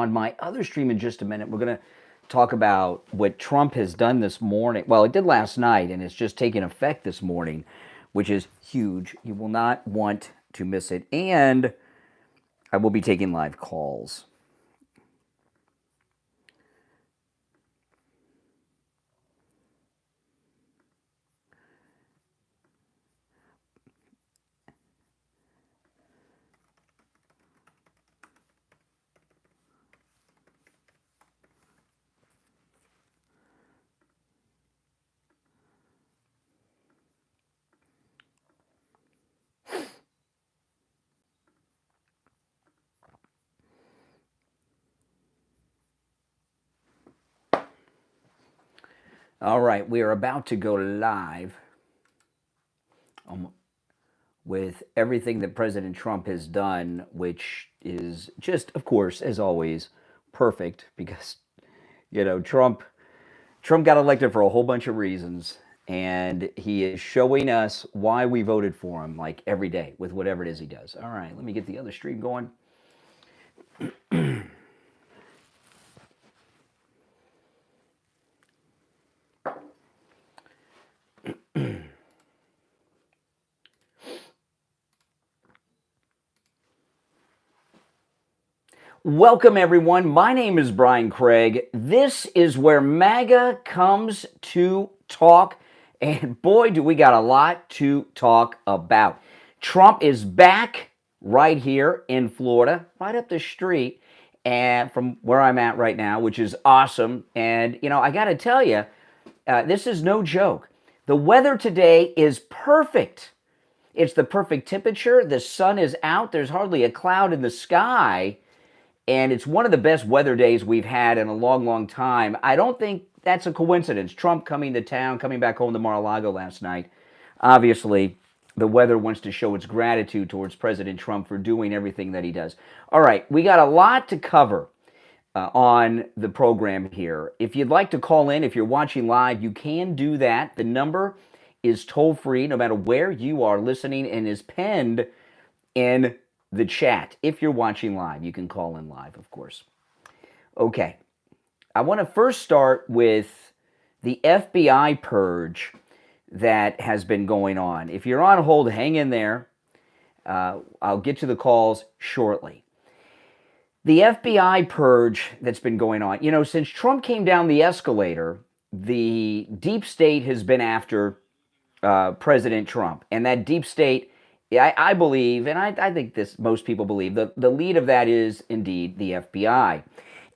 on my other stream in just a minute. We're going to talk about what Trump has done this morning. Well, it did last night, and it's just taking effect this morning, which is huge. You will not want to miss it. And I will be taking live calls. All right, we are about to go live with everything that President Trump has done, which is just, of course, as always, perfect because, Trump got elected for a whole bunch of reasons, and he is showing us why we voted for him, like every day with whatever it is he does. All right, let me get the other stream going. Welcome, everyone. My name is Brian Craig. This is where MAGA comes to talk, and boy, do we got a lot to talk about. Trump is back right here in Florida, right up the street, and from where I'm at right now, which is awesome. And, I got to tell you, this is no joke. The weather today is perfect. It's the perfect temperature. The sun is out. There's hardly a cloud in the sky. And it's one of the best weather days we've had in a long, long time. I don't think that's a coincidence. Trump coming to town, coming back home to Mar-a-Lago last night. Obviously, the weather wants to show its gratitude towards President Trump for doing everything that he does. All right, we got a lot to cover on the program here. If you'd like to call in, if you're watching live, you can do that. The number is toll-free no matter where you are listening and is pinned in the chat. If you're watching live, you can call in live, of course. Okay. I want to first start with the FBI purge that has been going on. If you're on hold, hang in there. I'll get to the calls shortly. The FBI purge that's been going on. Since Trump came down the escalator, the deep state has been after President Trump. And that deep state, I believe, and I think this most people believe, the lead of that is indeed the FBI.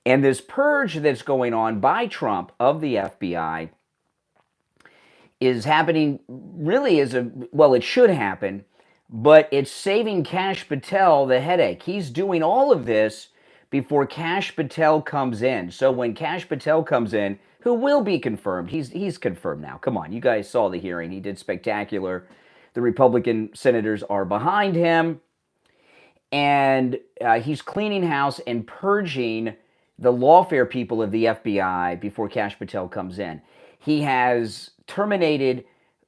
And this purge that's going on by Trump of the FBI is happening really it should happen, but it's saving Kash Patel the headache. He's doing all of this before Kash Patel comes in. So when Kash Patel comes in, who will be confirmed, he's confirmed now. Come on, you guys saw the hearing. He did spectacular. The Republican senators are behind him, and he's cleaning house and purging the lawfare people of the FBI before Kash Patel comes in. He has terminated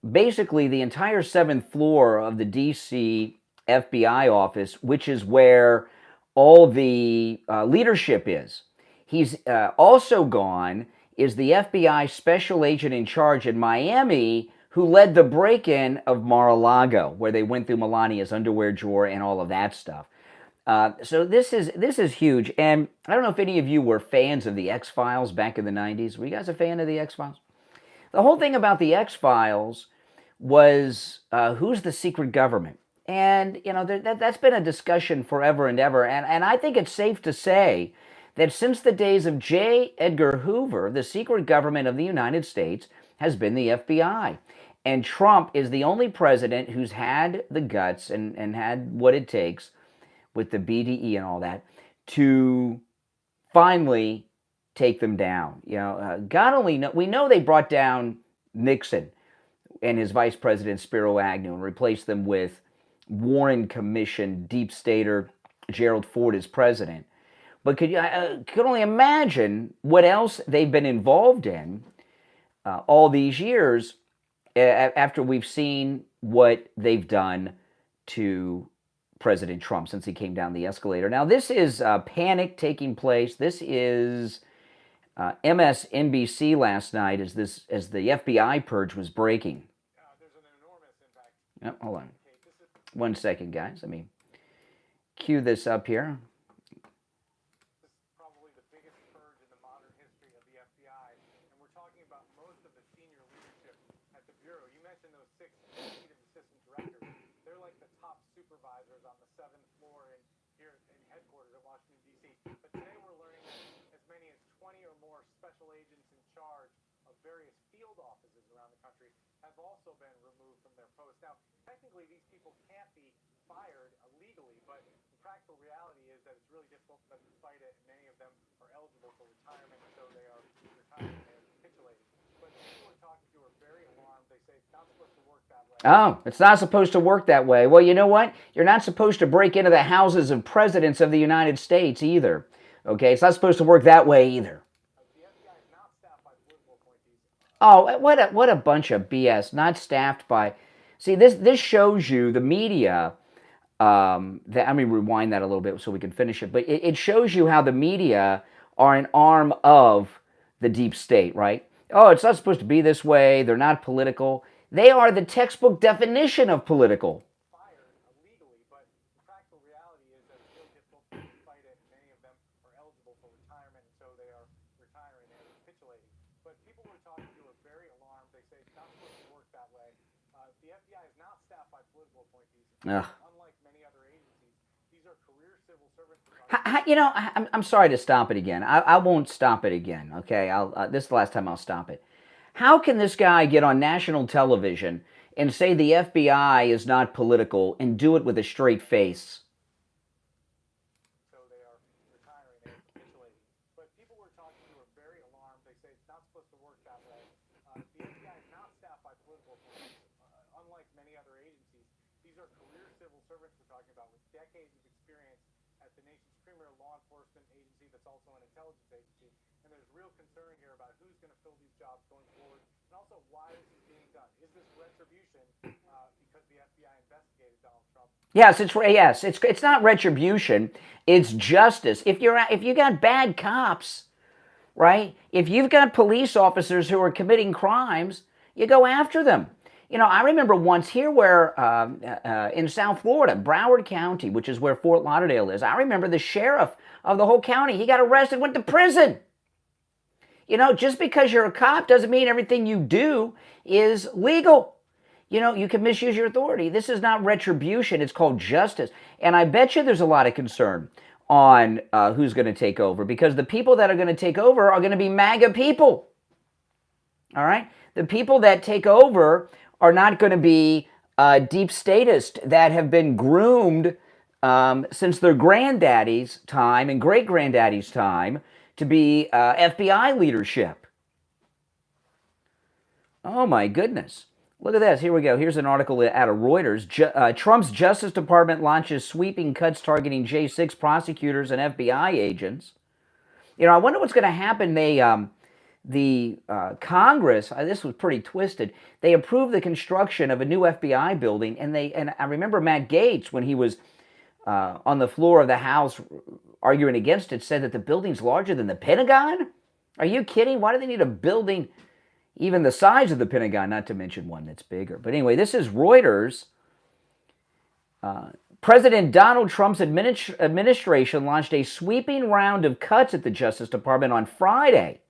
basically the entire 7th floor of the D.C. FBI office, which is where all the leadership is. He's also gone is the FBI special agent in charge in Miami who led the break-in of Mar-a-Lago, where they went through Melania's underwear drawer and all of that stuff. So this is huge. And I don't know if any of you were fans of the X-Files back in the 90s. Were you guys a fan of the X-Files? The whole thing about the X-Files was who's the secret government? And, that's been a discussion forever and ever. And I think it's safe to say that since the days of J. Edgar Hoover, the secret government of the United States has been the FBI. And Trump is the only president who's had the guts and had what it takes with the BDE and all that to finally take them down. God only knows. We know they brought down Nixon and his vice president Spiro Agnew and replaced them with Warren Commission deep stater Gerald Ford as president. But could only imagine what else they've been involved in all these years after we've seen what they've done to President Trump since he came down the escalator. Now, this is panic taking place. This is MSNBC last night as the FBI purge was breaking. There's an enormous impact. Hold on. 1 second, guys. Let me cue this up here. This is probably the biggest purge in the modern history of the FBI, and we're talking about most of the senior leadership at the Bureau. You mentioned those 6 executive assistant directors. They're like the top supervisors on the 7th floor here in headquarters at Washington, D.C. But today we're learning that as many as 20 or more special agents in charge of various field offices around the country have also been removed from their posts. Now, technically, these people can't be fired illegally, but the practical reality is that it's really difficult for them to fight it, and many of them are eligible for retirement, so they are retiring and they are capitulating. But people we're talking to are very alarmed. They say it's not supposed to work that way. Oh, it's not supposed to work that way. Well, you know what? You're not supposed to break into the houses of presidents of the United States either. Okay? It's not supposed to work that way either. The FBI is not staffed by political appointees. Oh, what a bunch of BS. Not staffed by... See, this shows you the media... let me rewind that a little bit so we can finish it. But it shows you how the media are an arm of the deep state, right? Oh, it's not supposed to be this way. They're not political. They are the textbook definition of political. Fired illegally, but the practical reality is that it's really difficult to fight it, and many of them are eligible for retirement, and so they are retiring and capitulating. But people we're talking to are very alarmed. They say it's not supposed to work that way. The FBI is not staffed by political appointees. Unlike many other agencies, these are career civil servants. You know, I'm sorry to stop it again. I won't stop it again, okay? This is the last time I'll stop it. How can this guy get on national television and say the FBI is not political and do it with a straight face? So they are retiring and capitulating. But people we're talking to are very alarmed. They say it's not supposed to work that way. The FBI is not staffed by political appointees. Unlike many other agencies, these are career civil servants we're talking about with decades of experience at the nation's premier law enforcement agency that's also an intelligence agency. And there's real concern here about who's going to fill these jobs going forward, and also why this is being done. Is this retribution because the FBI investigated Donald Trump? Yes, it's not retribution. It's justice. If you got bad cops, right? If you've got police officers who are committing crimes, you go after them. You know, I remember once here where in South Florida, Broward County, which is where Fort Lauderdale is, I remember the sheriff of the whole county, he got arrested, went to prison. You know, just because you're a cop doesn't mean everything you do is legal. You know, you can misuse your authority. This is not retribution. It's called justice. And I bet you there's a lot of concern on who's going to take over, because the people that are going to take over are going to be MAGA people. All right? The people that take over are not going to be deep statists that have been groomed since their granddaddy's time and great-granddaddy's time to be FBI leadership. Oh, my goodness. Look at this. Here we go. Here's an article out of Reuters. Trump's Justice Department launches sweeping cuts targeting J6 prosecutors and FBI agents. You know, I wonder what's going to happen. The Congress, this was pretty twisted, they approved the construction of a new FBI building, and I remember Matt Gaetz, when he was on the floor of the House arguing against it, said that the building's larger than the Pentagon? Are you kidding? Why do they need a building even the size of the Pentagon, not to mention one that's bigger? But anyway, this is Reuters. President Donald Trump's administration launched a sweeping round of cuts at the Justice Department on Friday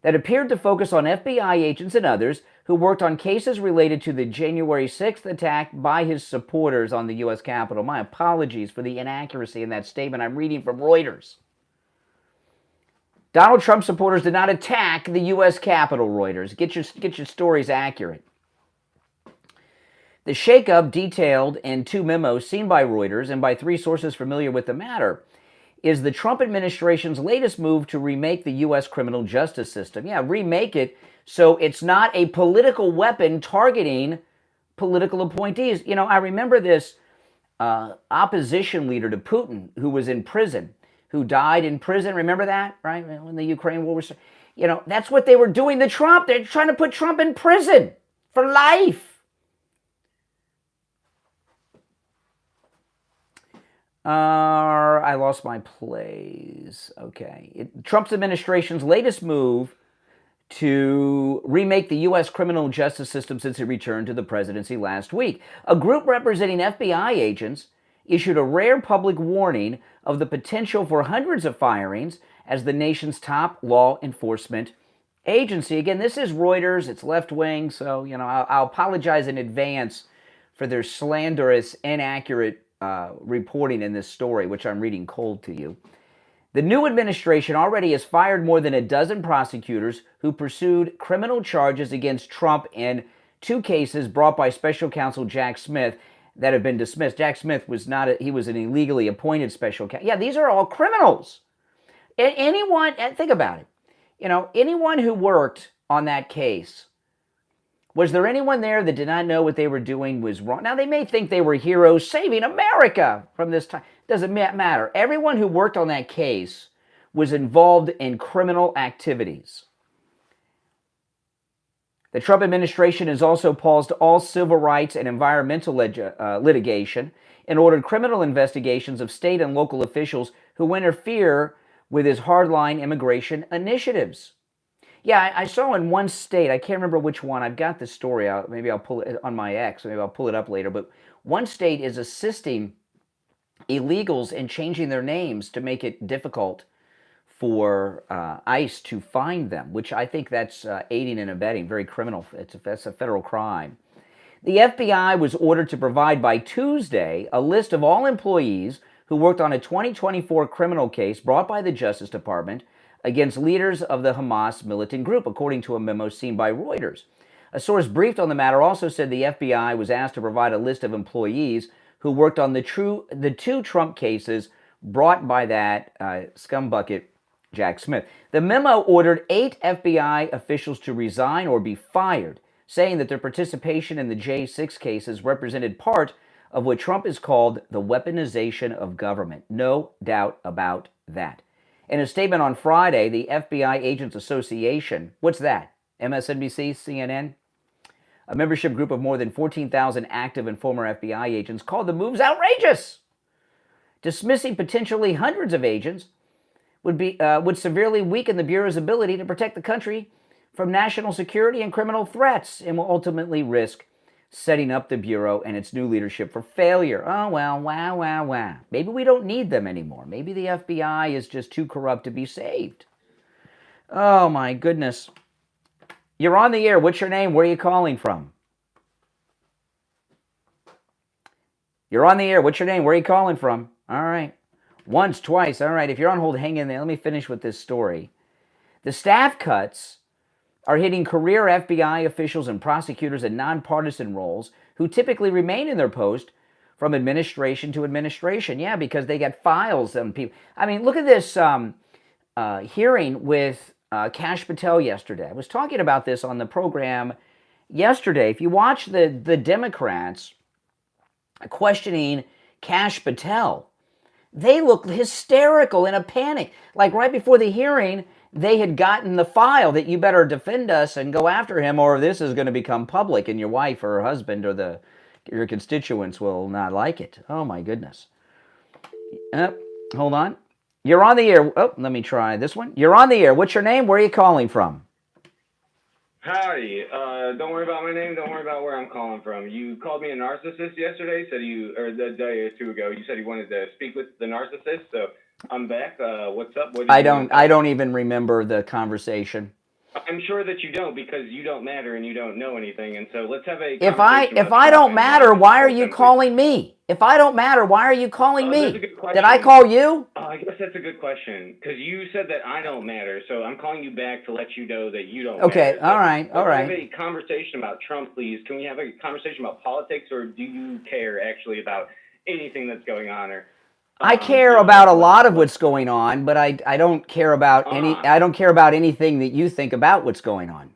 that appeared to focus on FBI agents and others who worked on cases related to the January 6th attack by his supporters on the U.S. Capitol. My apologies for the inaccuracy in that statement. I'm reading from Reuters. Donald Trump supporters did not attack the U.S. Capitol, Reuters. Get your stories accurate. The shakeup, detailed in 2 memos seen by Reuters and by 3 sources familiar with the matter, is the Trump administration's latest move to remake the U.S. criminal justice system. Yeah, remake it so it's not a political weapon targeting political appointees. You know, I remember this opposition leader to Putin who was in prison, who died in prison. Remember that, right? When the Ukraine war was... You know, that's what they were doing to Trump. They're trying to put Trump in prison for life. I lost my place. Okay. Trump's administration's latest move to remake the U.S. criminal justice system since it returned to the presidency last week. A group representing FBI agents issued a rare public warning of the potential for hundreds of firings as the nation's top law enforcement agency. Again, this is Reuters. It's left-wing, so I'll apologize in advance for their slanderous, inaccurate reporting in this story, which I'm reading cold to you. The new administration already has fired more than a dozen prosecutors who pursued criminal charges against Trump in 2 cases brought by special counsel Jack Smith that have been dismissed. Jack Smith was he was an illegally appointed special counsel. Yeah, these are all criminals. Anyone, think about it. Anyone who worked on that case, was there anyone there that did not know what they were doing was wrong? Now, they may think they were heroes saving America from this time. Doesn't matter. Everyone who worked on that case was involved in criminal activities. The Trump administration has also paused all civil rights and environmental litigation and ordered criminal investigations of state and local officials who interfere with his hardline immigration initiatives. Yeah, I saw in one state, I can't remember which one, I've got the story out, maybe I'll pull it on my X, maybe I'll pull it up later, but one state is assisting illegals in changing their names to make it difficult for ICE to find them, which I think that's aiding and abetting, very criminal. That's a federal crime. The FBI was ordered to provide by Tuesday a list of all employees who worked on a 2024 criminal case brought by the Justice Department against leaders of the Hamas militant group, according to a memo seen by Reuters. A source briefed on the matter also said the FBI was asked to provide a list of employees who worked on the 2 Trump cases brought by that scumbucket, Jack Smith. The memo ordered 8 FBI officials to resign or be fired, saying that their participation in the J6 cases represented part of what Trump has called the weaponization of government. No doubt about that. In a statement on Friday, the FBI Agents Association, what's that? MSNBC, CNN? A membership group of more than 14,000 active and former FBI agents called the moves outrageous. Dismissing potentially hundreds of agents would severely weaken the Bureau's ability to protect the country from national security and criminal threats and will ultimately risk setting up the Bureau and its new leadership for failure. Oh, well, wow. Maybe we don't need them anymore. Maybe the FBI is just too corrupt to be saved. Oh, my goodness. You're on the air. What's your name? Where are you calling from? You're on the air. What's your name? Where are you calling from? All right. Once, twice. All right. If you're on hold, hang in there. Let me finish with this story. The staff cuts are hitting career FBI officials and prosecutors in nonpartisan roles who typically remain in their post from administration to administration. Yeah, because they get files on people. I mean, look at this hearing with Kash Patel yesterday. I was talking about this on the program yesterday. If you watch the Democrats questioning Kash Patel, they look hysterical in a panic. Like right before the hearing, they had gotten the file that you better defend us and go after him or this is going to become public and your wife or husband or your constituents will not like it. Oh, my goodness. Hold on. You're on the air. Oh, let me try this one. You're on the air. What's your name? Where are you calling from? Howdy. Don't worry about my name. Don't worry about where I'm calling from. You called me a narcissist yesterday. Or the day or two ago. You said you wanted to speak with the narcissist. So I'm back. What's up? I don't even remember the conversation. I'm sure that you don't because you don't matter and you don't know anything. And so let's have a If I don't matter, why are you calling me? If I don't matter, why are you calling me? That's a good question. Did I call you? I guess that's a good question because you said that I don't matter. So I'm calling you back to let you know that you don't okay, matter. all right, all right. Have a conversation about Trump, please. Can we have a conversation about politics or do you care actually about anything that's going on? Or I care about a lot of what's going on, but I don't care about I don't care about anything that you think about what's going on.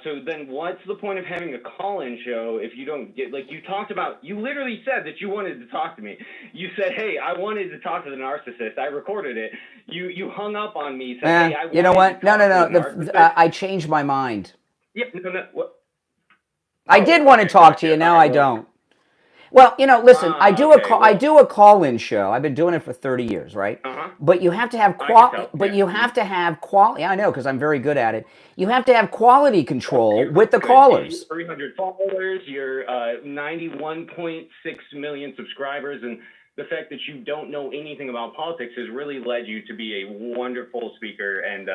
So then what's the point of having a call-in show if you don't get, like you talked about, you literally said that you wanted to talk to me. You said, hey, I wanted to talk to the narcissist. I recorded it. You hung up on me. Said, hey, you know what? No. I changed my mind. Yeah, no. What? I did want to talk to you. Now I don't. Well, listen, I do Okay. I do a call-in show. I've been doing it for 30 years, right? But you have to have you have to have quality. I know, because I'm very good at it. You have to have quality control with the callers. 300 followers, you're 91.6 million subscribers, and the fact that you don't know anything about politics has really led you to be a wonderful speaker and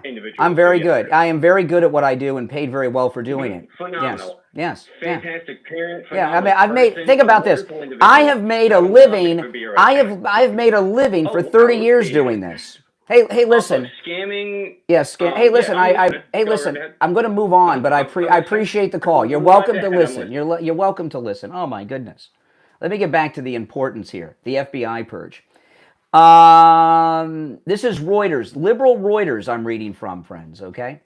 individual. I'm very good. I am very good at what I do and paid very well for doing it. Phenomenal. Yes. Fantastic parent. Yeah. I mean, I've made. Think about this. I have made a living. I have made a living for 30 years doing this. Hey, listen. Scamming. Yes, Hey, listen. Listen. I'm going to move on, but I appreciate the call. You're welcome to listen. You're welcome to listen. Oh my goodness. Let me get back to the importance here. The FBI purge. This is Reuters, liberal Reuters. I'm reading from, friends. Okay.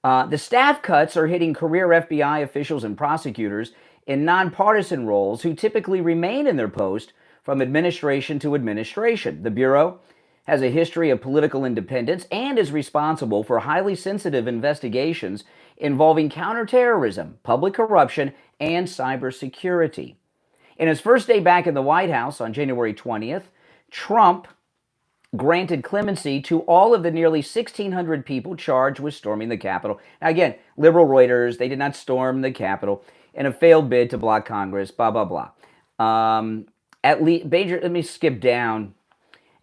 The staff cuts are hitting career FBI officials and prosecutors in nonpartisan roles who typically remain in their post from administration to administration. The Bureau has a history of political independence and is responsible for highly sensitive investigations involving counterterrorism, public corruption, and cybersecurity. In his first day back in the White House on January 20th, Trump granted clemency to all of the nearly 1,600 people charged with storming the Capitol. Now again, liberal Reuters, they did not storm the Capitol in a failed bid to block Congress, blah, blah, blah. Let me skip down.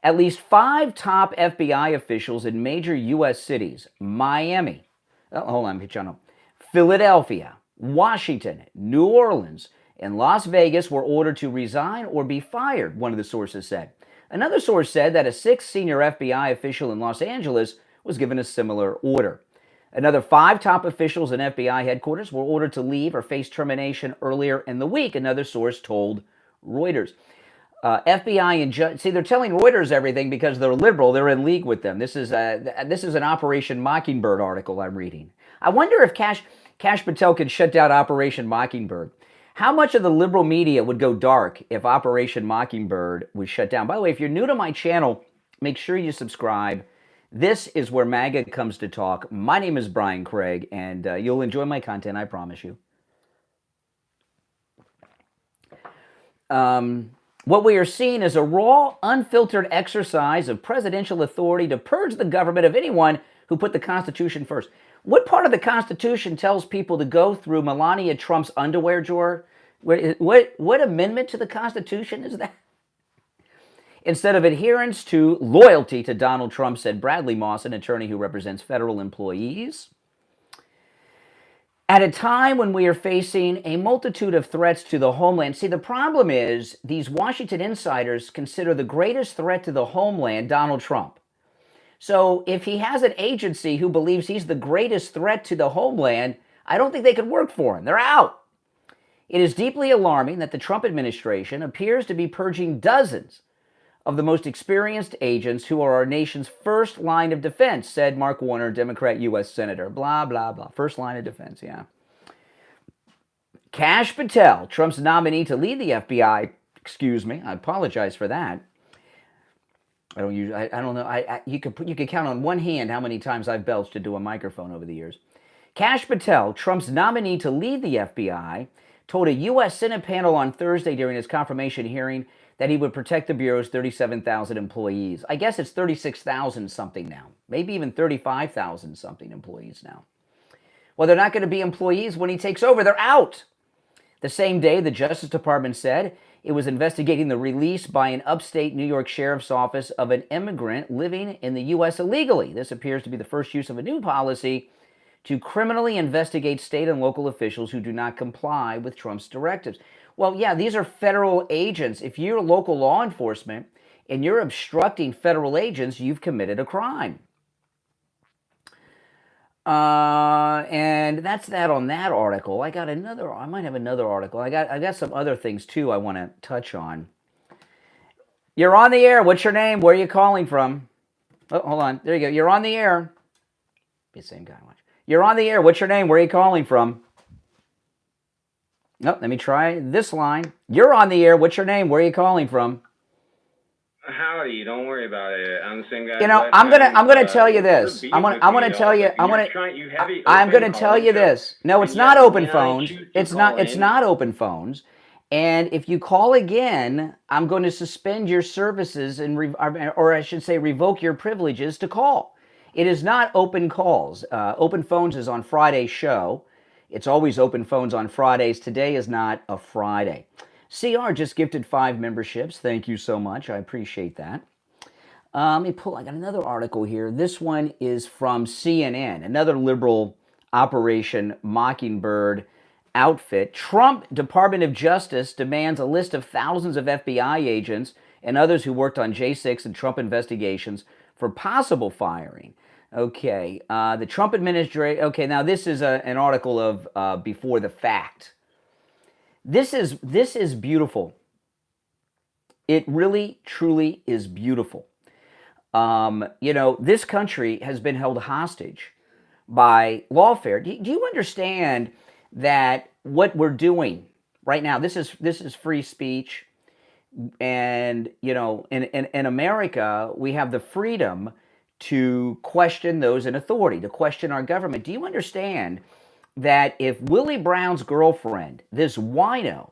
At least 5 top FBI officials in major U.S. cities, Miami, Philadelphia, Washington, New Orleans, and Las Vegas were ordered to resign or be fired, one of the sources said. Another source said that a 6th senior FBI official in Los Angeles was given a similar order. Another 5 top officials in FBI headquarters were ordered to leave or face termination earlier in the week, another source told Reuters. FBI and see, they're telling Reuters everything because they're liberal. They're in league with them. This is an Operation Mockingbird article I'm reading. I wonder if Kash Patel could shut down Operation Mockingbird. How much of the liberal media would go dark if Operation Mockingbird was shut down? By the way, if you're new to my channel, make sure you subscribe. This is where MAGA comes to talk. My name is Brian Craig, and you'll enjoy my content, I promise you. What we are seeing is a raw, unfiltered exercise of presidential authority to purge the government of anyone who put the Constitution first. What part of the Constitution tells people to go through Melania Trump's underwear drawer? What amendment to the Constitution is that? Instead of adherence to loyalty to Donald Trump, said Bradley Moss, an attorney who represents federal employees. At a time when we are facing a multitude of threats to the homeland. See, the problem is these Washington insiders consider the greatest threat to the homeland Donald Trump. So if he has an agency who believes he's the greatest threat to the homeland, I don't think they can work for him. They're out. It is deeply alarming that the Trump administration appears to be purging dozens of the most experienced agents who are our nation's first line of defense, said Mark Warner, Democrat U.S. Senator. Blah, blah, blah. First line of defense, yeah. Kash Patel, Trump's nominee to lead the FBI, I apologize for that. I don't know. You could count on one hand how many times I've belched into a microphone over the years. Kash Patel, Trump's nominee to lead the FBI, told a U.S. Senate panel on Thursday during his confirmation hearing that he would protect the Bureau's 37,000 employees. I guess it's 36,000 something now. Maybe even 35,000 something employees now. Well, they're not going to be employees when he takes over. They're out. The same day, the Justice Department said it was investigating the release by an upstate New York sheriff's office of an immigrant living in the U.S. illegally. This appears to be the first use of a new policy to criminally investigate state and local officials who do not comply with Trump's directives. Well, yeah, these are federal agents. If you're local law enforcement and you're obstructing federal agents, you've committed a crime. And that's that on that article. I might have another article. I got some other things too I want to touch on. You're on the air. What's your name? Where are you calling from? Oh, hold on. There you go. You're on the air. Be the same guy. Watch. You're on the air. What's your name? Where are you calling from? No, let me try this line. You're on the air. What's your name? Where are you calling from? Howdy, don't worry about it. I'm the same guy. You know, I'm gonna tell you this. I'm gonna tell you this. No, it's not open phones. It's not open phones. And if you call again, I'm going to suspend your services and, or I should say, revoke your privileges to call. It is not open calls. Open phones is on Friday's show. It's always open phones on Fridays. Today is not a Friday. CR just gifted 5 memberships. Thank you so much. I appreciate that. Let me pull, I got another article here. This one is from CNN, another liberal Operation Mockingbird outfit. Trump Department of Justice demands a list of thousands of FBI agents and others who worked on J6 and Trump investigations for possible firing. Okay, the Trump administration, okay, now this is an article of Before the Fact. This is beautiful. It really, truly is beautiful. You know, this country has been held hostage by lawfare. Do you understand that what we're doing right now, this is free speech, and you know, in America, we have the freedom to question those in authority, to question our government. Do you understand that if Willie Brown's girlfriend, this wino,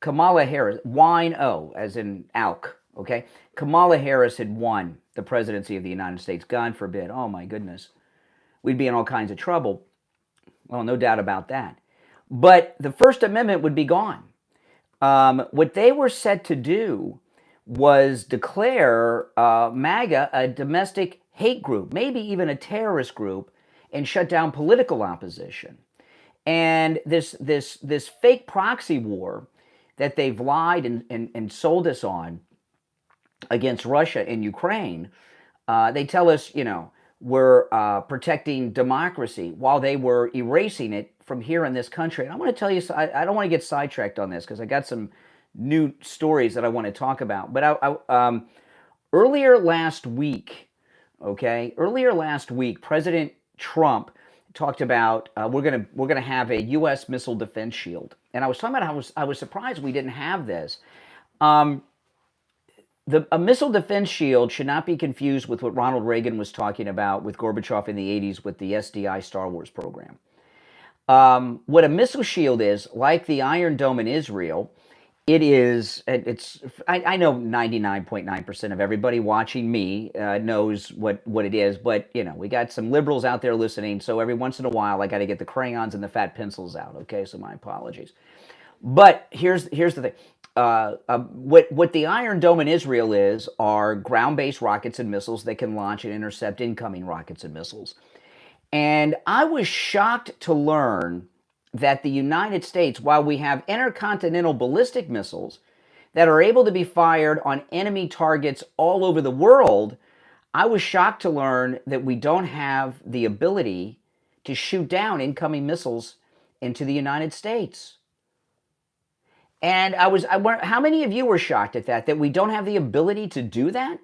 Kamala Harris, wino as in alk, okay, Kamala Harris had won the presidency of the United States, God forbid, oh my goodness, we'd be in all kinds of trouble. Well, no doubt about that. But the First Amendment would be gone. What they were set to do was declare MAGA a domestic hate group, maybe even a terrorist group, and shut down political opposition. And this fake proxy war that they've lied and sold us on against Russia and Ukraine, they tell us, you know, we're protecting democracy while they were erasing it from here in this country. And I want to tell you, I don't want to get sidetracked on this because I got some new stories that I want to talk about. But earlier last week, President Trump talked about we're gonna have a U.S. missile defense shield, and I was talking about I was surprised we didn't have this. A missile defense shield should not be confused with what Ronald Reagan was talking about with Gorbachev in the 80s with the SDI Star Wars program. What a missile shield is, like the Iron Dome in Israel, I know 99.9% of everybody watching me knows what it is, but you know, we got some liberals out there listening, so every once in a while I got to get the crayons and the fat pencils out, okay, so my apologies. But here's the thing. What the Iron Dome in Israel is are ground-based rockets and missiles that can launch and intercept incoming rockets and missiles. And I was shocked to learn that the United States, while we have intercontinental ballistic missiles that are able to be fired on enemy targets all over the world, I was shocked to learn that we don't have the ability to shoot down incoming missiles into the United States. And how many of you were shocked at that we don't have the ability to do that?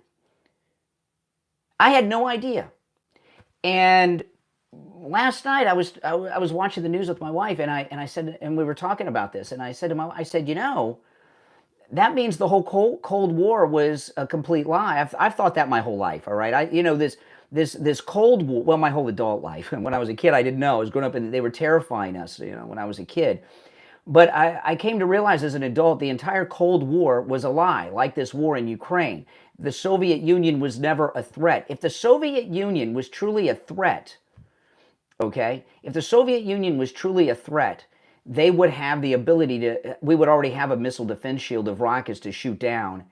I had no idea. And last night I was watching the news with my wife, and I said, and we were talking about this, and I said to you know, that means the whole Cold War was a complete lie. I've thought that my whole life. All right, this Cold War, well, my whole adult life. And when I was a kid, I didn't know. I was growing up, and they were terrifying us, you know, when I was a kid. But I came to realize as an adult the entire Cold War was a lie, like this war in Ukraine. The Soviet Union was never a threat. If the Soviet Union was truly a threat, okay, if the Soviet Union was truly a threat, they would have the ability to, we would already have a missile defense shield of rockets to shoot down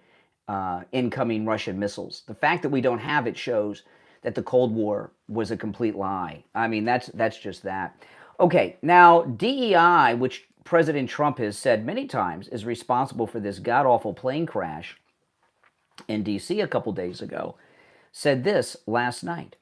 incoming Russian missiles. The fact that we don't have it shows that the Cold War was a complete lie. I mean, that's just that. Okay, now DEI, which President Trump has said many times is responsible for this god-awful plane crash in D.C. a couple days ago, said this last night.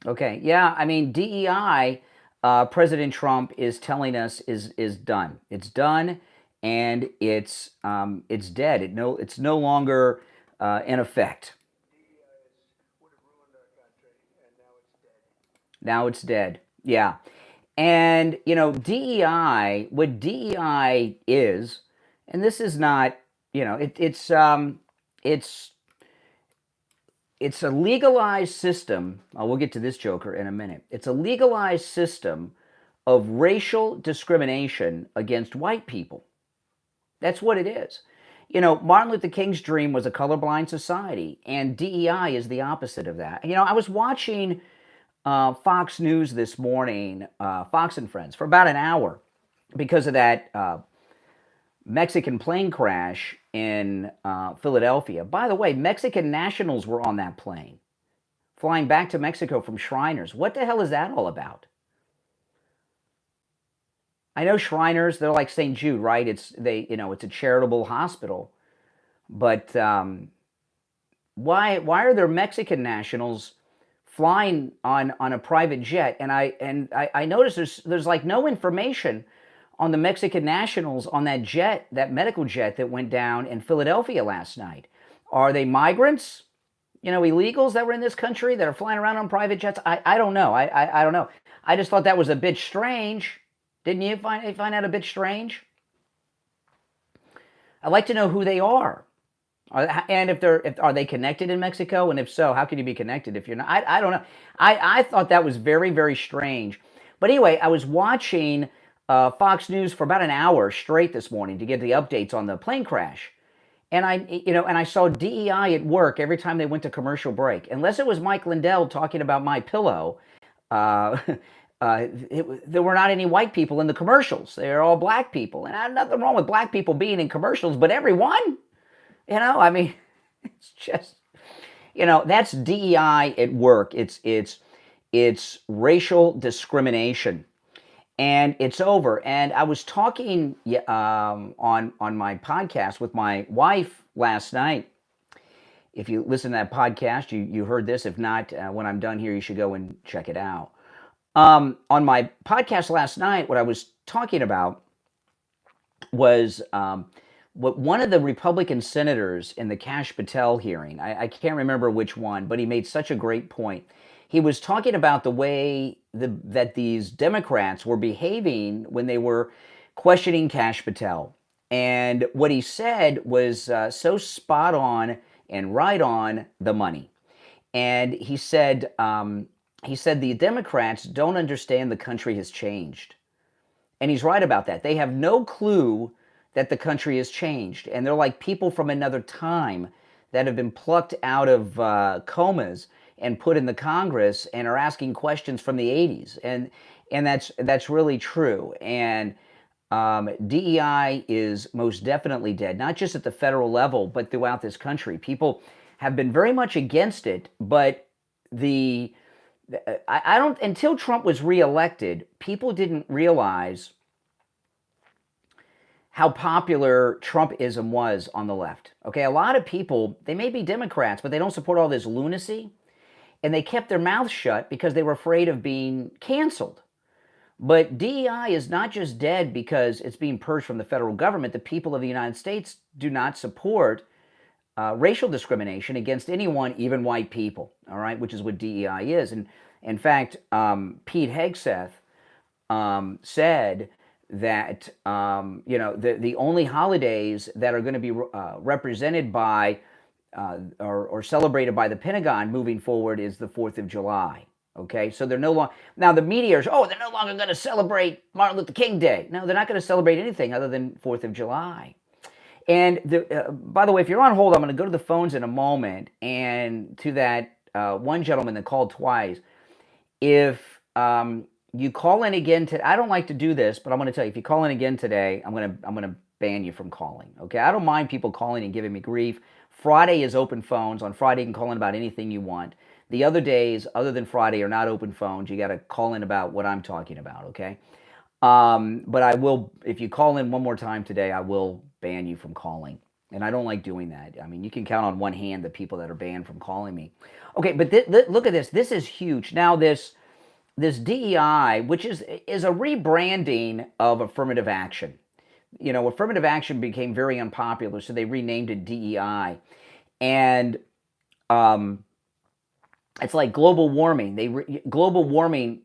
Okay, yeah, I mean, DEI, President Trump is telling us is done. It's done, and it's dead. It's no longer in effect. would have ruined our country, and now it's dead. Now it's dead. Yeah. And, DEI, what DEI is, and this is not, it's a legalized system. We'll get to this joker in a minute. It's a legalized system of racial discrimination against white people. That's what it is. Martin Luther King's dream was a colorblind society, and DEI is the opposite of that. I was watching Fox News this morning, Fox and Friends, for about an hour because of that Mexican plane crash in Philadelphia. By the way, Mexican nationals were on that plane, flying back to Mexico from Shriners. What the hell is that all about? I know Shriners, they're like St. Jude, right? It's a charitable hospital. But why are there Mexican nationals flying on a private jet? And I noticed there's like no information on the Mexican nationals on that jet, that medical jet that went down in Philadelphia last night. Are they migrants? Illegals that were in this country that are flying around on private jets? I don't know. I don't know. I just thought that was a bit strange. Didn't you find that a bit strange? I'd like to know who they are. And are they connected in Mexico? And if so, how can you be connected if you're not? I don't know. I thought that was very, very strange. But anyway, I was watching Fox News for about an hour straight this morning to get the updates on the plane crash. And I saw DEI at work every time they went to commercial break. Unless it was Mike Lindell talking about MyPillow, there were not any white people in the commercials. They're all black people. And I have nothing wrong with black people being in commercials, but everyone, it's just, that's DEI at work. It's racial discrimination. And it's over. And I was talking on my podcast with my wife last night. If you listen to that podcast, you heard this. If not, when I'm done here, you should go and check it out. On my podcast last night, what I was talking about was what one of the Republican senators in the Kash Patel hearing, I can't remember which one, but he made such a great point. He was talking about the way that these Democrats were behaving when they were questioning Kash Patel. And what he said was so spot on and right on the money. And he said the Democrats don't understand the country has changed. And he's right about that. They have no clue that the country has changed. And they're like people from another time that have been plucked out of comas and put in the Congress and are asking questions from the 80s. And that's really true. And DEI is most definitely dead, not just at the federal level, but throughout this country. People have been very much against it, but until Trump was reelected, people didn't realize how popular Trumpism was on the left. Okay, a lot of people, they may be Democrats, but they don't support all this lunacy. And they kept their mouths shut because they were afraid of being canceled. But DEI is not just dead because it's being purged from the federal government. The people of the United States do not support racial discrimination against anyone, even white people, all right, which is what DEI is. And in fact, Pete Hegseth said that, the only holidays that are going to be represented by or celebrated by the Pentagon moving forward is the 4th of July. Okay, so they're no longer, now the media is, they're no longer going to celebrate Martin Luther King Day. No, they're not going to celebrate anything other than 4th of July. And by the way, if you're on hold, I'm going to go to the phones in a moment, and to that one gentleman that called twice. If you call in again today, I don't like to do this, but I'm going to tell you, if you call in again today, I'm going to ban you from calling. Okay, I don't mind people calling and giving me grief. Friday is open phones. On Friday, you can call in about anything you want. The other days, other than Friday, are not open phones. You got to call in about what I'm talking about, okay? But I will, if you call in one more time today, I will ban you from calling. And I don't like doing that. I mean, you can count on one hand the people that are banned from calling me. Okay, but look at this. This is huge. Now, this DEI, which is a rebranding of affirmative action. You know, affirmative action became very unpopular, so they renamed it DEI. And it's like global warming. Global warming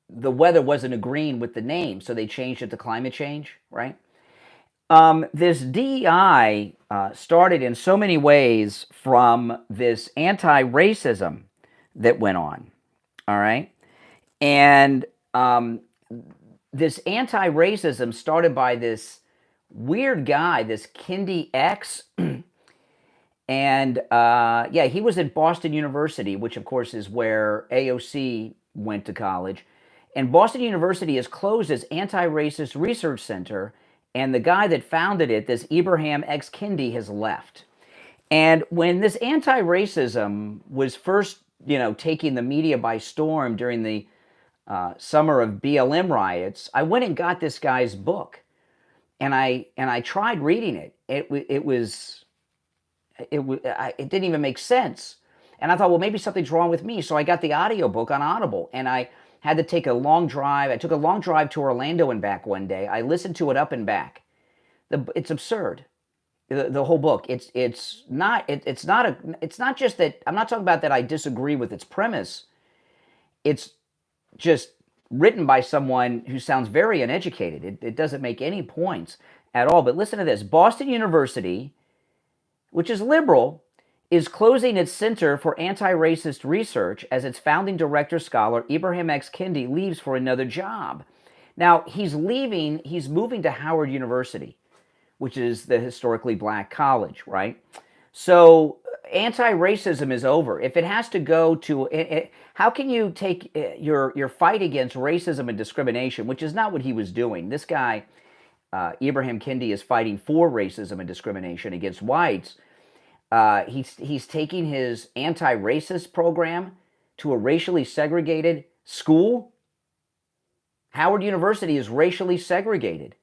the weather wasn't agreeing with the name, so they changed it to climate change, right? This DEI started in so many ways from this anti-racism that went on, all right? And this anti-racism started by this weird guy, this Kindy X, and yeah, he was at Boston University, which of course is where AOC went to college. And Boston University is closed as anti-racist research center, and the guy that founded it, this Ibrahim X. Kendi, has left. And when this anti-racism was first, taking the media by storm during the summer of BLM riots, I went and got this guy's book, and I tried reading it. It didn't even make sense. And I thought, well, maybe something's wrong with me. So I got the audiobook on Audible, and I had to take a long drive. I took a long drive to Orlando and back one day. I listened to it up and back. It's absurd. The whole book. It's not just that. I'm not talking about that I disagree with its premise. It's just written by someone who sounds very uneducated. It doesn't make any points at all. But listen to this. Boston University, which is liberal, is closing its Center for Anti-Racist Research as its founding director scholar, Ibrahim X. Kendi, leaves for another job. Now, he's moving to Howard University, which is the historically black college, right? So anti-racism is over. If it has to go to, how can you take your fight against racism and discrimination, which is not what he was doing. This guy, Ibrahim Kendi, is fighting for racism and discrimination against whites. He's taking his anti-racist program to a racially segregated school. Howard University is racially segregated.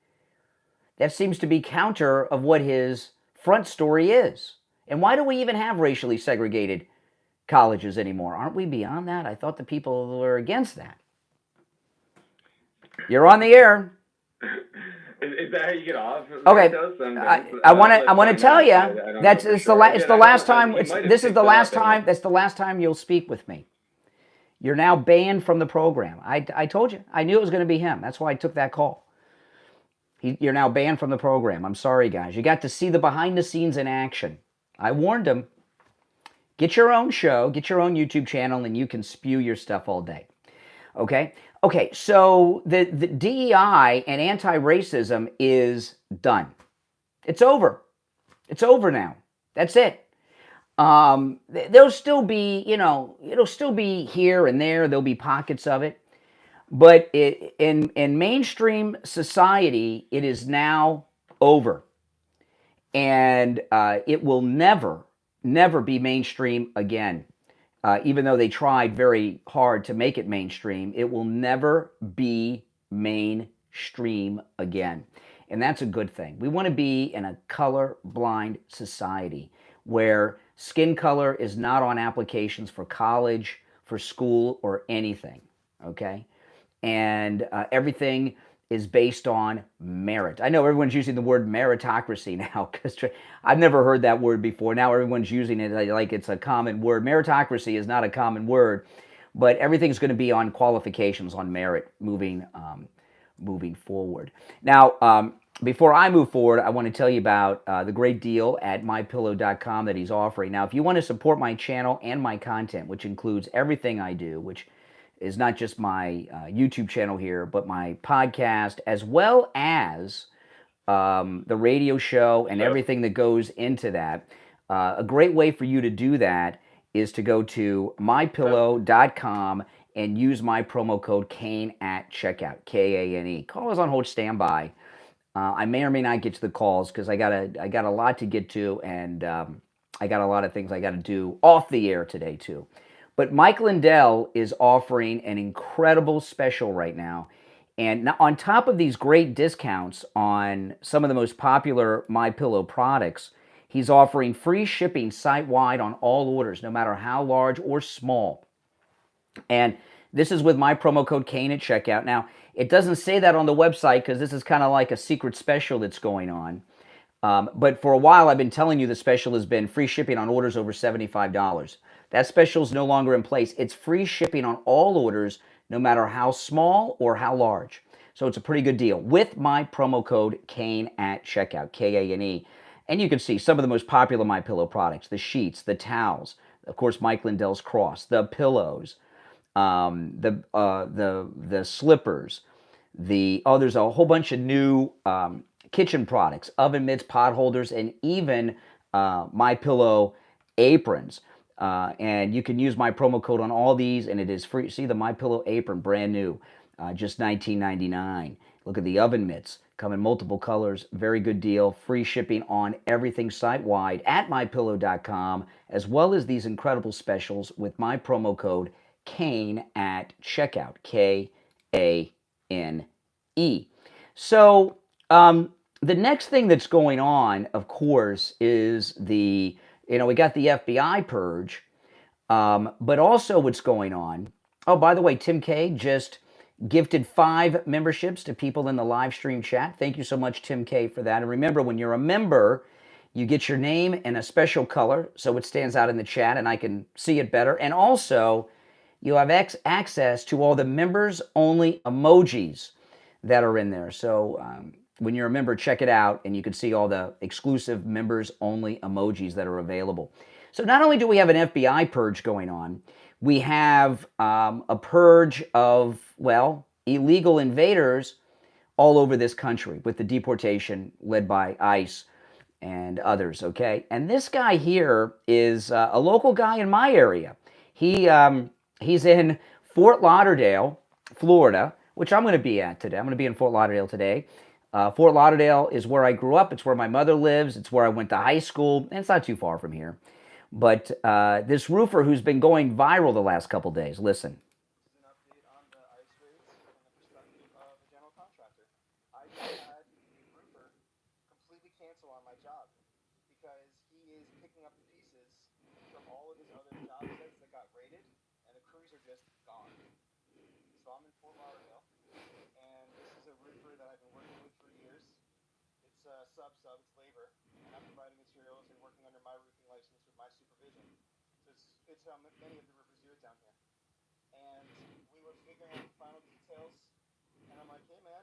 That seems to be counter of what his front story is. And why do we even have racially segregated colleges anymore? Aren't we beyond that? I thought the people were against that. You're on the air. Is that how you get off? Okay, I want to tell you that's the last time. This is the last time. That's the last time you'll speak with me. You're now banned from the program. I told you. I knew it was going to be him. That's why I took that call. You're now banned from the program. I'm sorry, guys. You got to see the behind the scenes in action. I warned him. Get your own show. Get your own YouTube channel, and you can spew your stuff all day. Okay. Okay, so the DEI and anti-racism is done. It's over. It's over now. That's it. There'll still be, it'll still be here and there. There'll be pockets of it. But in mainstream society, it is now over. And it will never be mainstream again. Even though they tried very hard to make it mainstream, it will never be mainstream again. And that's a good thing. We want to be in a color-blind society where skin color is not on applications for college, for school, or anything, okay? And everything is based on merit. I know everyone's using the word meritocracy now because I've never heard that word before. Now everyone's using it like it's a common word. Meritocracy is not a common word, but everything's going to be on qualifications, on merit, moving forward. Now, before I move forward, I want to tell you about the great deal at MyPillow.com that he's offering. Now, if you want to support my channel and my content, which includes everything I do, which is not just my YouTube channel here, but my podcast, as well as the radio show and everything that goes into that. A great way for you to do that is to go to MyPillow.com and use my promo code Kane at checkout, Kane. Call us on hold standby. I may or may not get to the calls because I got a lot to get to, and I got a lot of things I got to do off the air today too. But Mike Lindell is offering an incredible special right now. And on top of these great discounts on some of the most popular MyPillow products, he's offering free shipping site-wide on all orders, no matter how large or small. And this is with my promo code Kane at checkout. Now, it doesn't say that on the website because this is kind of like a secret special that's going on. But for a while, I've been telling you the special has been free shipping on orders over $75. That special is no longer in place. It's free shipping on all orders, no matter how small or how large. So it's a pretty good deal with my promo code Kane at checkout, Kane. And you can see some of the most popular MyPillow products, the sheets, the towels, of course, Mike Lindell's Cross, the pillows, the slippers, there's a whole bunch of new kitchen products, oven mitts, pot holders, and even MyPillow aprons. And you can use my promo code on all these, and it is free. See the MyPillow apron, brand new, just $19.99. Look at the oven mitts, come in multiple colors, very good deal. Free shipping on everything site-wide at MyPillow.com, as well as these incredible specials with my promo code Kane at checkout, Kane. So the next thing that's going on, of course, is we got the FBI purge, but also what's going on. Oh, by the way, Tim K just gifted 5 memberships to people in the live stream chat. Thank you so much, Tim K, for that. And remember, when you're a member, you get your name in a special color so it stands out in the chat and I can see it better. And also, you have access to all the members-only emojis that are in there. So when you're a member, check it out, and you can see all the exclusive members-only emojis that are available. So not only do we have an FBI purge going on, we have a purge of, illegal invaders all over this country with the deportation led by ICE and others, okay? And this guy here is a local guy in my area. He's in Fort Lauderdale, Florida, which I'm going to be at today. I'm going to be in Fort Lauderdale today. Fort Lauderdale is where I grew up. It's where my mother lives. It's where I went to high school, and it's not too far from here. But this roofer who's been going viral the last couple days, listen. An update on the ice rates from the perspective of a general contractor. I just had a roofer completely cancel on my job because he is picking up the pieces from all of his other job sites that got raided, and the crews are just gone. So I'm in Fort Lauderdale, and this is a roofer that I've been working with for years. It's it's labor, and I'm providing materials and working under my roofing license with my supervision. So it's how many of the roofers do it down here. And we were figuring out the final details, and I'm like, hey man,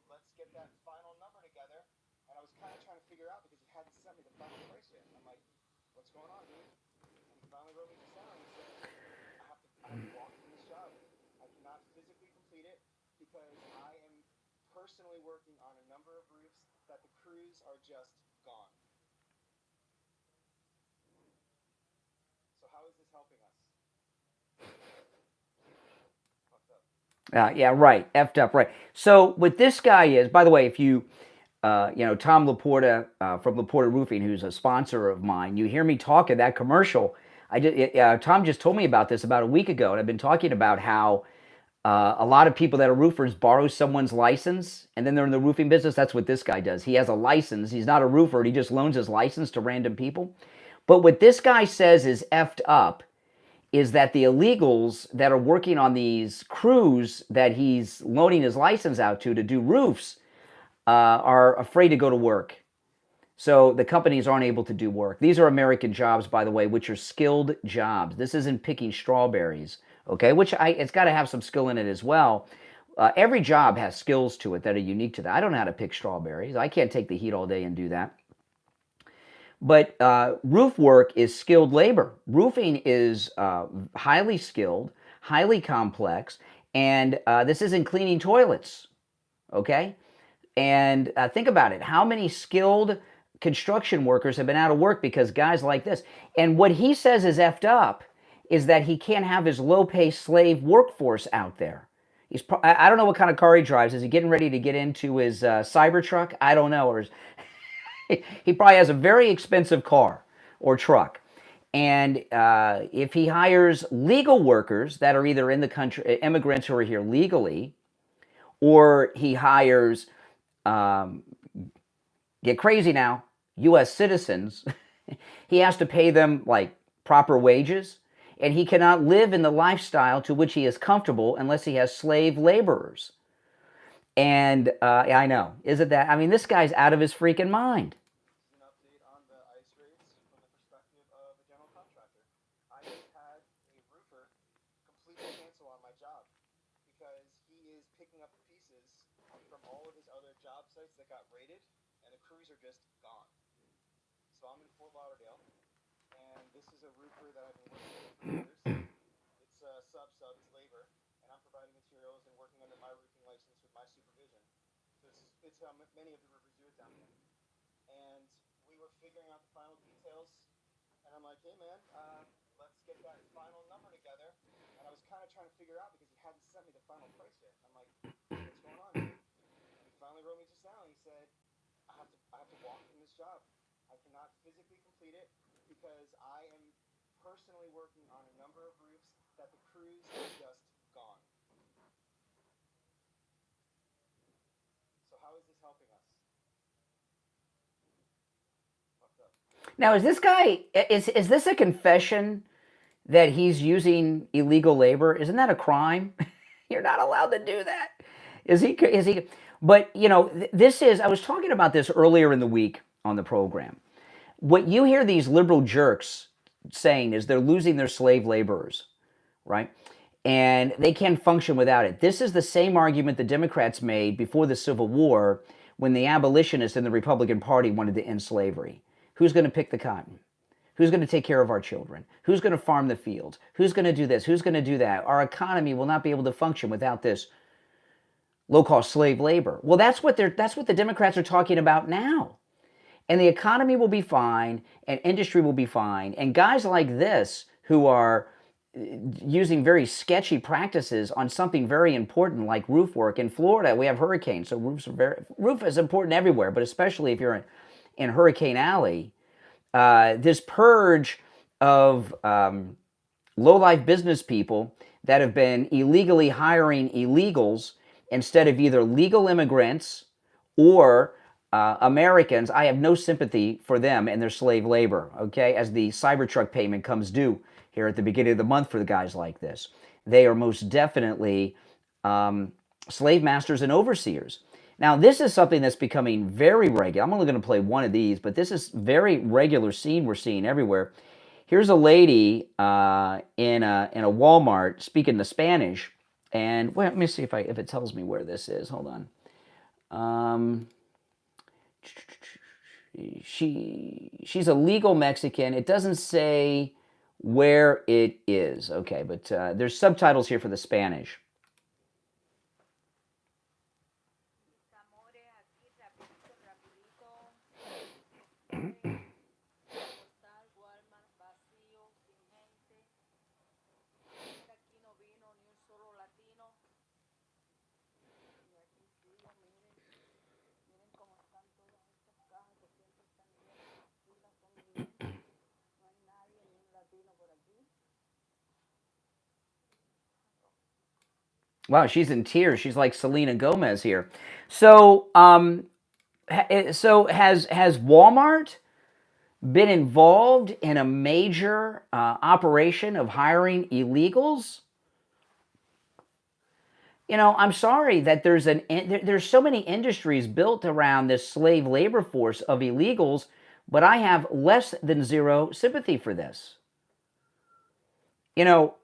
let's get that final number together. And I was kind of trying to figure out because he hadn't sent me the final price yet. I'm like, what's going on, dude? And he finally wrote me this down and he said, I have to walk from this job. I cannot physically complete it because I am personally working on a number of roofs that the crews are just gone. So how is this helping us? Yeah, right. Effed up, right. So what this guy is, by the way, if you, Tom Laporta from Laporta Roofing, who's a sponsor of mine, you hear me talk in that commercial. Tom just told me about this about a week ago, and I've been talking about how a lot of people that are roofers borrow someone's license, and then they're in the roofing business. That's what this guy does. He has a license. He's not a roofer. And he just loans his license to random people. But what this guy says is effed up is that the illegals that are working on these crews that he's loaning his license out to do roofs are afraid to go to work. So the companies aren't able to do work. These are American jobs, by the way, which are skilled jobs. This isn't picking strawberries, okay? It's got to have some skill in it as well. Every job has skills to it that are unique to that. I don't know how to pick strawberries. I can't take the heat all day and do that. But roof work is skilled labor. Roofing is highly skilled, highly complex, and this isn't cleaning toilets, okay? And think about it. How many skilled construction workers have been out of work because guys like this? And what he says is effed up is that he can't have his low-pay slave workforce out there. I don't know what kind of car he drives. Is he getting ready to get into his Cybertruck? I don't know. Or he probably has a very expensive car or truck. And if he hires legal workers that are either in the country, immigrants who are here legally, or he hires, get crazy now, U.S. citizens, he has to pay them like proper wages, and he cannot live in the lifestyle to which he is comfortable unless he has slave laborers. And I know, isn't that? I mean, this guy's out of his freaking mind. An update on the ice rates from the perspective of a general contractor. I just had a roofer completely cancel on my job from all of his other job sites that got raided, and the crews are just gone. So I'm in Fort Lauderdale, and this is a roofer that I've been working with for years. It's it's labor, and I'm providing materials and working under my roofing license with my supervision. So it's how many of the roofers do it down here. And we were figuring out the final details, and I'm like, hey man, let's get that final number together. And I was kind of trying to figure out because he hadn't sent me the final price yet. I'm like, what's going on, dude? And he finally wrote me just now, and he said, I have to walk from this job. I cannot physically complete it because I am personally working on a number of roofs that the crews are just gone. So how is this helping us? Now, is this guy, is this a confession that he's using illegal labor? Isn't that a crime? You're not allowed to do that. Is he, but you know, I was talking about this earlier in the week on the program. What you hear these liberal jerks saying is they're losing their slave laborers, right? And they can't function without it. This is the same argument the Democrats made before the Civil War when the abolitionists in the Republican Party wanted to end slavery. Who's going to pick the cotton? Who's going to take care of our children? Who's going to farm the fields? Who's going to do this? Who's going to do that? Our economy will not be able to function without this low-cost slave labor. Well, that's what the Democrats are talking about now. And the economy will be fine, and industry will be fine. And guys like this who are using very sketchy practices on something very important like roof work. In Florida, we have hurricanes, so roof is important everywhere, but especially if you're in Hurricane Alley. This purge of low-life business people that have been illegally hiring illegals instead of either legal immigrants or Americans. I have no sympathy for them and their slave labor, okay? As the Cybertruck payment comes due here at the beginning of the month for the guys like this. They are most definitely slave masters and overseers. Now, this is something that's becoming very regular. I'm only going to play one of these, but this is very regular scene we're seeing everywhere. Here's a lady in a Walmart speaking the Spanish, and well, let me see if it tells me where this is. Hold on. She's a legal Mexican. It doesn't say where it is. Okay, but there's subtitles here for the Spanish. Wow, she's in tears. She's like Selena Gomez here. So, has Walmart been involved in a major operation of hiring illegals? You know, I'm sorry that there's so many industries built around this slave labor force of illegals, but I have less than zero sympathy for this. You know,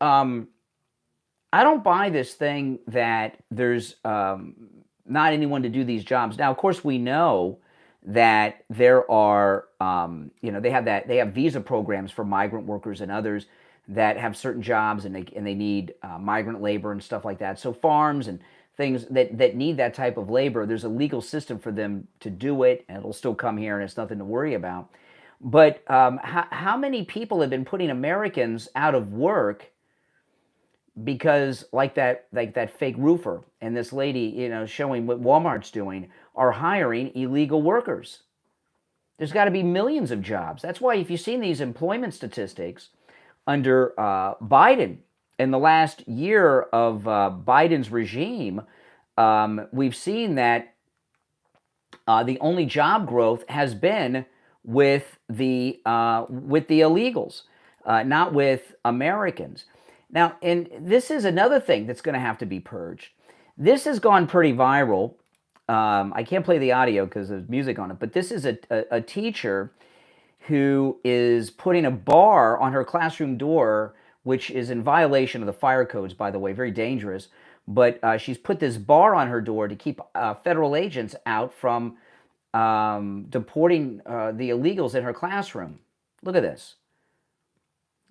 I don't buy this thing that there's not anyone to do these jobs. Now, of course, we know that there are, they have visa programs for migrant workers and others that have certain jobs, and they need migrant labor and stuff like that. So farms and things that need that type of labor, there's a legal system for them to do it, and it'll still come here, and it's nothing to worry about. But how many people have been putting Americans out of work because like that fake roofer and this lady, showing what Walmart's doing, are hiring illegal workers? There's got to be millions of jobs. That's why if you've seen these employment statistics under Biden in the last year of Biden's regime, we've seen that the only job growth has been with the illegals, not with Americans. Now, and this is another thing that's going to have to be purged. This has gone pretty viral. I can't play the audio because there's music on it, but this is a teacher who is putting a bar on her classroom door, which is in violation of the fire codes, by the way, very dangerous. but she's put this bar on her door to keep federal agents out from deporting the illegals in her classroom. Look at this.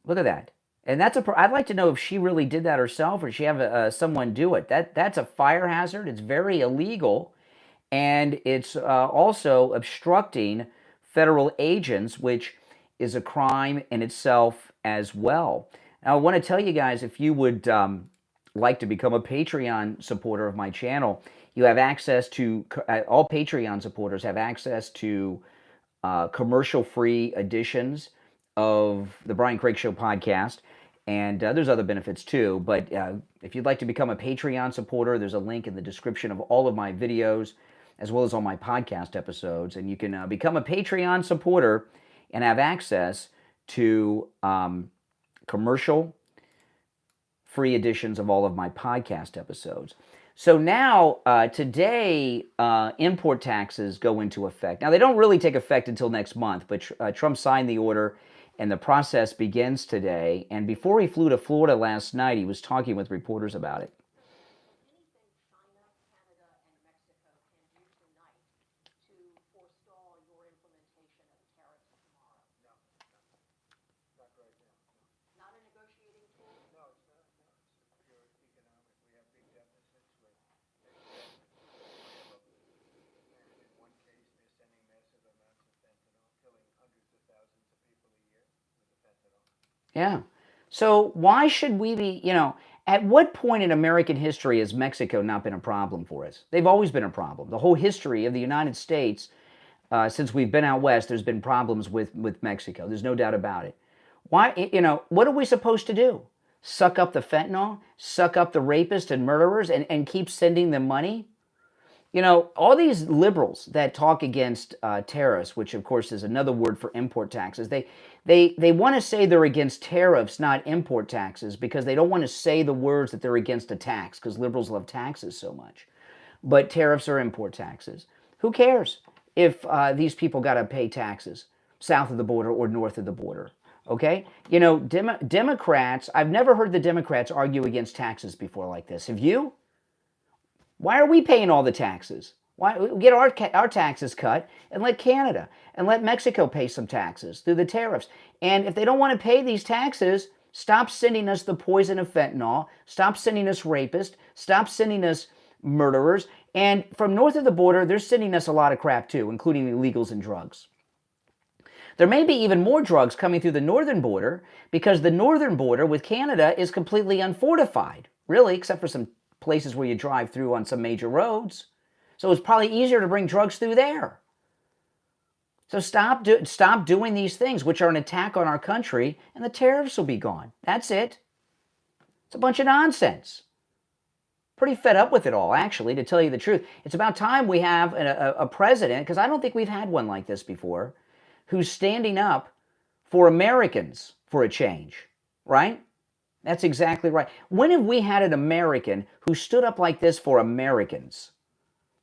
Look at that. And I'd like to know if she really did that herself or she have someone do it. That's a fire hazard. It's very illegal. And it's also obstructing federal agents, which is a crime in itself as well. Now, I want to tell you guys, if you would like to become a Patreon supporter of my channel, you have access to, all Patreon supporters have access to commercial-free editions of the Brian Craig Show podcast. And there's other benefits too. But if you'd like to become a Patreon supporter, there's a link in the description of all of my videos, as well as all my podcast episodes. And you can become a Patreon supporter and have access to commercial-free editions of all of my podcast episodes. So now, today, import taxes go into effect. Now, they don't really take effect until next month, but Trump signed the order, and the process begins today. And before he flew to Florida last night, he was talking with reporters about it. Yeah. So why should we be, at what point in American history has Mexico not been a problem for us? They've always been a problem. The whole history of the United States, since we've been out west, there's been problems with Mexico. There's no doubt about it. Why, what are we supposed to do? Suck up the fentanyl? Suck up the rapists and murderers and keep sending them money? All these liberals that talk against tariffs, which of course is another word for import taxes, they want to say they're against tariffs, not import taxes, because they don't want to say the words that they're against a tax, because liberals love taxes so much. But tariffs are import taxes. Who cares if these people got to pay taxes south of the border or north of the border? Okay? Democrats, I've never heard the Democrats argue against taxes before like this. Have you? Why are we paying all the taxes? Why get our taxes cut and let Canada and let Mexico pay some taxes through the tariffs? And if they don't want to pay these taxes, stop sending us the poison of fentanyl. Stop sending us rapists. Stop sending us murderers. And from north of the border, they're sending us a lot of crap too, including illegals and drugs. There may be even more drugs coming through the northern border because the northern border with Canada is completely unfortified, really, except for some places where you drive through on some major roads. So it's probably easier to bring drugs through there. So stop doing these things, which are an attack on our country, and the tariffs will be gone. That's it. It's a bunch of nonsense. Pretty fed up with it all, actually, to tell you the truth. It's about time we have a president, because I don't think we've had one like this before, who's standing up for Americans for a change, right? That's exactly right. When have we had an American who stood up like this for Americans?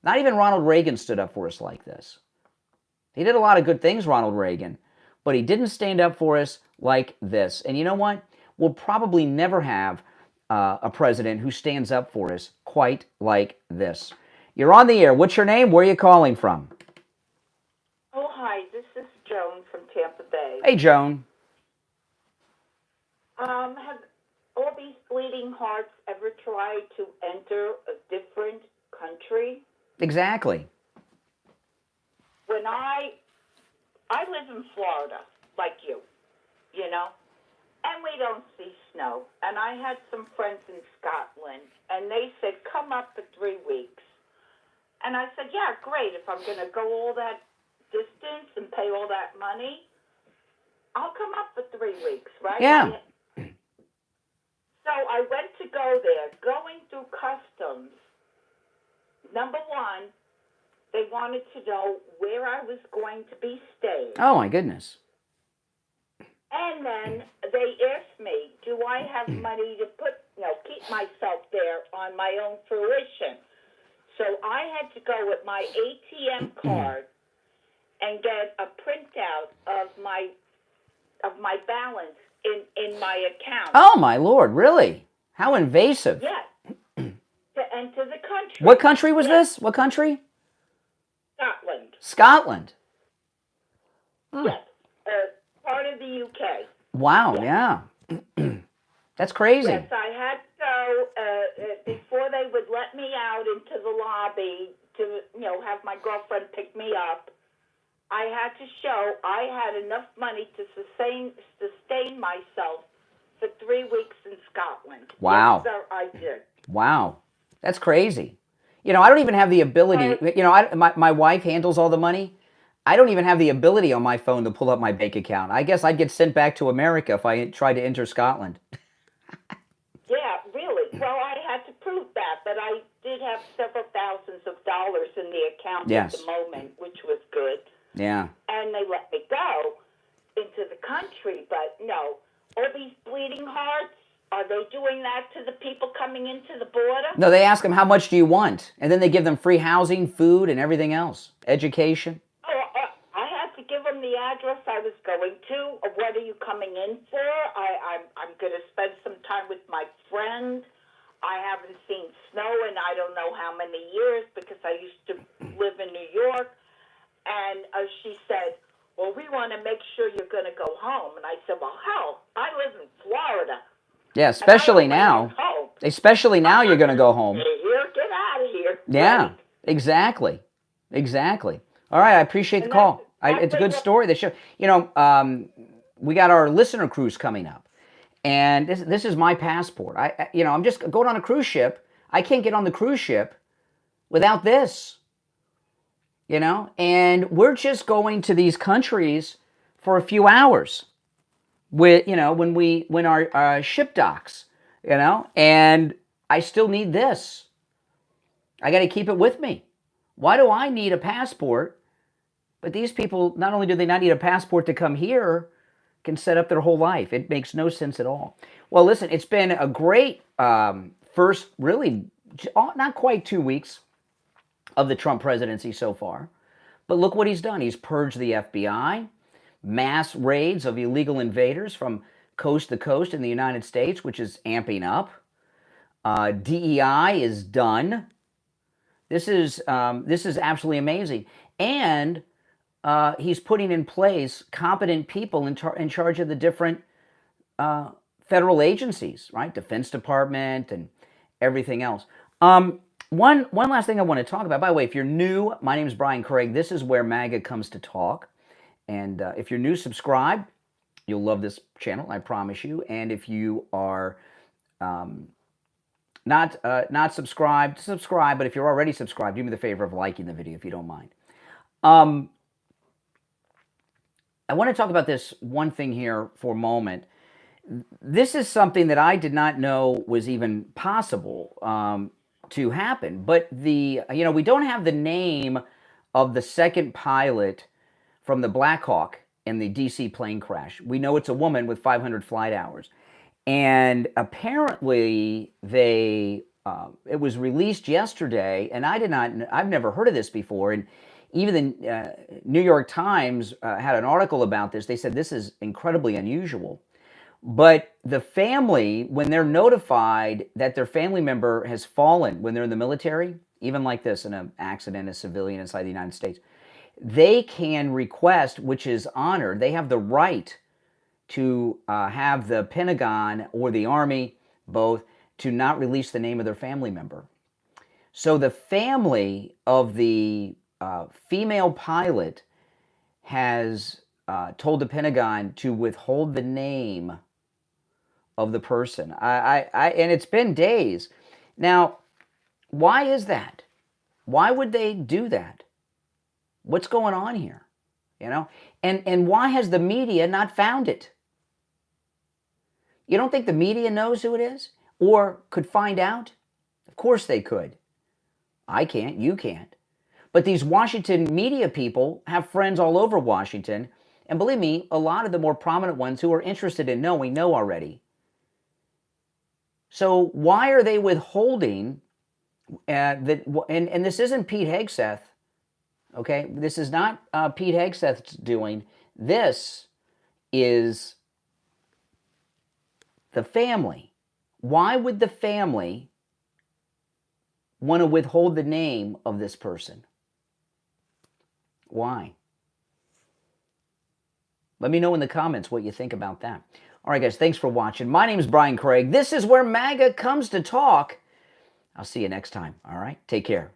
Not even Ronald Reagan stood up for us like this. He did a lot of good things, Ronald Reagan, but he didn't stand up for us like this. And you know what? We'll probably never have a president who stands up for us quite like this. You're on the air. What's your name? Where are you calling from? Oh, hi. This is Joan from Tampa Bay. Hey, Joan. Have all these bleeding hearts ever tried to enter a different country? Exactly. When I live in Florida, like you, and we don't see snow. And I had some friends in Scotland, and they said, come up for 3 weeks. And I said, yeah, great. If I'm going to go all that distance and pay all that money, I'll come up for 3 weeks, right? Yeah. So I went to go there, going through customs. Number one, they wanted to know where I was going to be staying. Oh, my goodness. And then they asked me, do I have money to keep myself there on my own fruition? So I had to go with my ATM card and get a printout of my balance in my account. Oh, my Lord, really? How invasive. Yes. enter the country. What country was Yes. this? What country? Scotland. Scotland. Yes. Part of the UK. Wow, Yes. yeah. That's crazy. Yes, I had to go before they would let me out into the lobby to, have my girlfriend pick me up. I had to show I had enough money to sustain myself for 3 weeks in Scotland. Wow. Yes, sir, I did. Wow. That's crazy. I don't even have the ability, my wife handles all the money. I don't even have the ability on my phone to pull up my bank account. I guess I'd get sent back to America if I tried to enter Scotland. Yeah, really. Well, I had to prove that, but I did have several thousands of dollars in the account Yes. at the moment, which was good. Yeah. And they let me go into the country, but no. All these bleeding hearts, are they doing that to the people coming into the border? No, they ask them, how much do you want? And then they give them free housing, food, and everything else. Education. Oh, I had to give them the address I was going to. What are you coming in for? I'm going to spend some time with my friend. I haven't seen snow in I don't know how many years because I used to live in New York. And she said, well, we want to make sure you're going to go home. And I said, well, hell, I live in Florida. Yeah, especially now. Home. Especially now you're going to go home. Get out of here. Yeah, Right? exactly. Exactly. All right, I appreciate the call. It's a good story. They show, we got our listener cruise coming up. And this is my passport. I'm just going on a cruise ship. I can't get on the cruise ship without this. And we're just going to these countries for a few hours when our ship docks, and I still need this. I got to keep it with me. Why do I need a passport? But these people, not only do they not need a passport to come here, can set up their whole life. It makes no sense at all. Well, listen, it's been a great first, really, not quite 2 weeks of the Trump presidency so far. But look what he's done. He's purged the FBI, mass raids of illegal invaders from coast to coast in the United States, which is amping up. DEI is done. This is absolutely amazing. And he's putting in place competent people in charge of the different federal agencies, right? Defense Department and everything else. One last thing I want to talk about. By the way, if you're new, my name is Brian Craig. This is where MAGA comes to talk. And if you're new, subscribe. You'll love this channel, I promise you. And if you are not subscribed, subscribe. But if you're already subscribed, do me the favor of liking the video if you don't mind. I want to talk about this one thing here for a moment. This is something that I did not know was even possible to happen. But we don't have the name of the second pilot from the Black Hawk in the DC plane crash. We know it's a woman with 500 flight hours. And apparently it was released yesterday, and I've never heard of this before. And even the New York Times had an article about this. They said this is incredibly unusual. But the family, when they're notified that their family member has fallen when they're in the military, even like this, in an accident, a civilian inside the United States, they can request, which is honored, they have the right to have the Pentagon or the Army, both, to not release the name of their family member. So the family of the female pilot has told the Pentagon to withhold the name of the person. And it's been days. Now, why is that? Why would they do that? What's going on here? And why has the media not found it? You don't think the media knows who it is or could find out? Of course they could. I can't, you can't. But these Washington media people have friends all over Washington, and believe me, a lot of the more prominent ones who are interested in knowing know already. So why are they withholding that? And this isn't Pete Hegseth, okay? This is not Pete Hegseth's doing. This is the family. Why would the family want to withhold the name of this person? Why? Let me know in the comments what you think about that. All right, guys, thanks for watching. My name is Brian Craig. This is where MAGA comes to talk. I'll see you next time, all right? Take care.